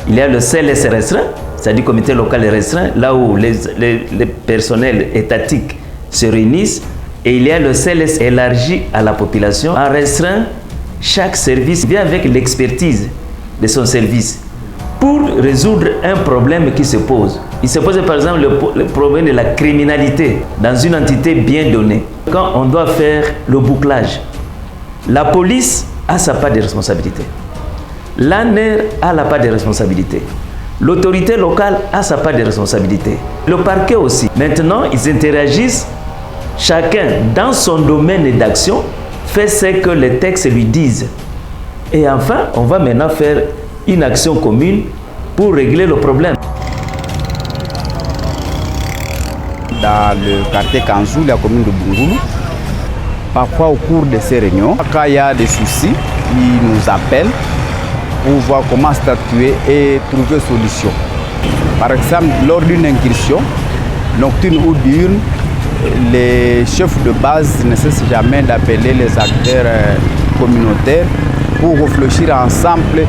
Il y a le CLS restreint, c'est-à-dire comité local restreint, là où les personnels étatiques se réunissent. Et il y a le CLS élargi à la population. En restreint, chaque service vient avec l'expertise de son service pour résoudre un problème qui se pose. Il se pose par exemple le problème de la criminalité dans une entité bien donnée. Quand on doit faire le bouclage, la police a sa part de responsabilité. L'ANER a la part de responsabilité. L'autorité locale a sa part de responsabilité. Le parquet aussi. Maintenant, ils interagissent. Chacun, dans son domaine d'action, fait ce que les textes lui disent. Et enfin, on va maintenant faire une action commune pour régler le problème. Dans le quartier Kanzou, la commune de Bungulu, parfois au cours de ces réunions, quand il y a des soucis, ils nous appellent pour voir comment statuer et trouver solution. Par exemple, lors d'une incursion, nocturne ou diurne, les chefs de base ne cessent jamais d'appeler les acteurs communautaires pour réfléchir ensemble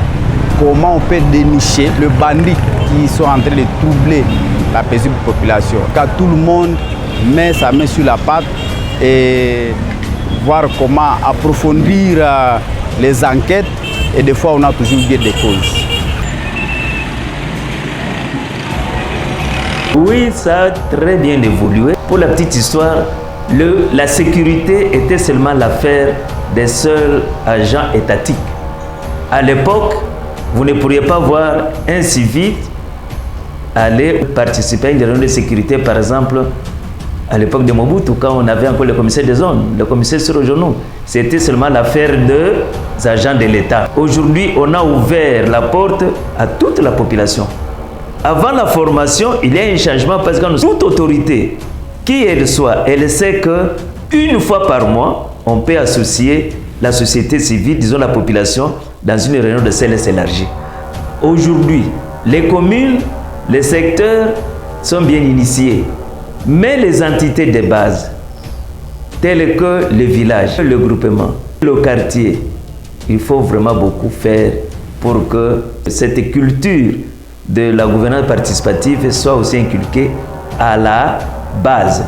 comment on peut dénicher le bandit qui sont en train de troubler la paisible population. Quand tout le monde met sa main sur la pâte et voir comment approfondir les enquêtes, et des fois on a toujours bien des causes. Oui, ça a très bien évolué. Pour la petite histoire, la sécurité était seulement l'affaire des seuls agents étatiques. À l'époque, vous ne pourriez pas voir un civil aller participer à une réunion de sécurité, par exemple, à l'époque de Mobutu, quand on avait encore le commissaire des zones, le commissaire sur le genou. C'était seulement l'affaire des agents de l'État. Aujourd'hui, on a ouvert la porte à toute la population. Avant la formation, il y a un changement parce que toute autorité, qui elle soit, elle sait qu'une fois par mois, on peut associer la société civile, disons la population, dans une réunion de CLS élargie. Aujourd'hui, les communes, les secteurs sont bien initiés, mais les entités de base, telles que le village, le groupement, le quartier, il faut vraiment beaucoup faire pour que cette culture de la gouvernance participative soit aussi inculquée à la base.